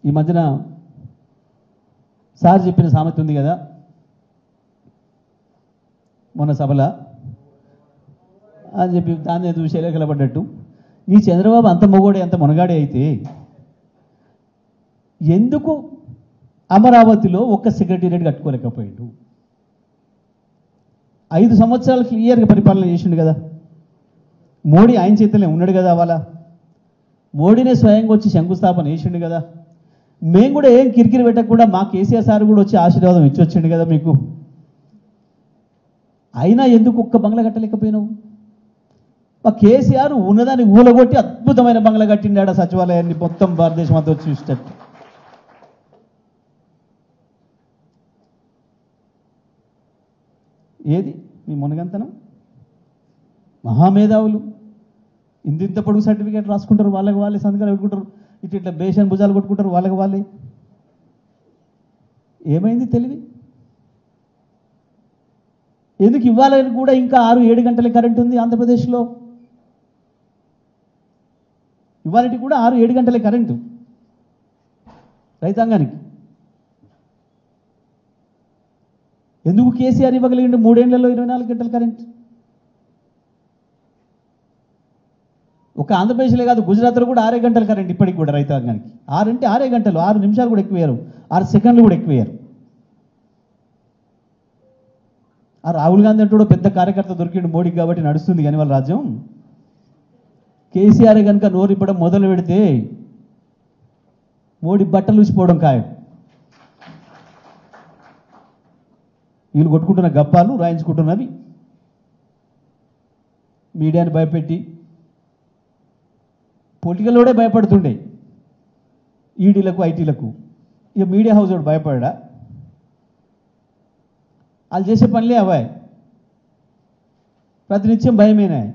ఈ మధ్యన సార్ చెప్పిన సామెత ఉంది కదా మొన్న సభలో అని చెప్పి దాన్ని చూసి ఎలకలపడ్డట్టు నీ చంద్రబాబు అంత మొగోడే అంత మునగాడే అయితే ఎందుకు అమరావతిలో ఒక్క సెక్రటేరియట్ కట్టుకోలేకపోయాడు? 5 సంవత్సరాలు క్లియర్గా పరిపాలన చేసిండు కదా. మోడీ ఆయన చేతిలో ఉన్నాడు కదా. వాళ్ళ మోడీనే స్వయంగా వచ్చి శంకుస్థాపన చేసిండు కదా. మేము కూడా ఏం కిరికిరి పెట్టకుండా మా కేసీఆర్ సార్ కూడా వచ్చి ఆశీర్వాదం ఇచ్చొచ్చిండు కదా మీకు. అయినా ఎందుకు ఒక్క బంగ్లా కట్టలేకపోయినావు? మా కేసీఆర్ ఉన్నదాన్ని ఊలగొట్టి అద్భుతమైన బంగ్లా కట్టిండాడు సచివాలయాన్ని మొత్తం భారతదేశం అంతా వచ్చి చూసేటట్టు. ఏది మీ మునగంతనం? మహామేధావులు ఇంత పొడుగు సర్టిఫికేట్ రాసుకుంటారు, వాళ్ళకి వాళ్ళే సంతకాలు పెట్టుకుంటారు, ఇట్లా బేషన్ భుజాలు కొట్టుకుంటారు వాళ్ళకి వాళ్ళే. ఏమైంది తెలివి? ఎందుకు ఇవ్వాలని కూడా ఇంకా 6-7 గంటల కరెంట్ ఉంది ఆంధ్రప్రదేశ్లో. ఇవాళకి కూడా 6-7 గంటల కరెంటు రైతాంగానికి. ఎందుకు కేసీఆర్ ఇవ్వగలిగిండు 3 ఏళ్లలో 24 గంటల కరెంట్? ఒక ఆంధ్రప్రదేశ్లో కాదు, గుజరాత్లో కూడా 6 గంటల కరెంట్ ఇప్పటికి కూడా రైతాంగానికి. 6 అంటే 6 గంటలు, 6 నిమిషాలు కూడా ఎక్కువయ్యారు, 6 సెకండ్లు కూడా ఎక్కువయ్యారు. ఆ రాహుల్ గాంధీ అంటూ పెద్ద కార్యకర్త దొరికిండు మోడీకి కాబట్టి నడుస్తుంది కానీ వాళ్ళ రాజ్యం. కేసీఆర్ కనుక నోరు ఇప్పడం మొదలు పెడితే మోడీ బట్టలు ఊసిపోవడం ఖాయం. వీళ్ళు కొట్టుకుంటున్న గప్పాలు రాయించుకుంటున్నవి మీడియాని భయపెట్టి, పొలిటికల్లోడే భయపడుతుండే ఈడీలకు ఐటీలకు. ఇక మీడియా హౌస్ వాడు భయపడా? వాళ్ళు చేసే పనులే అవాయి, ప్రతినిత్యం భయమేనాయి.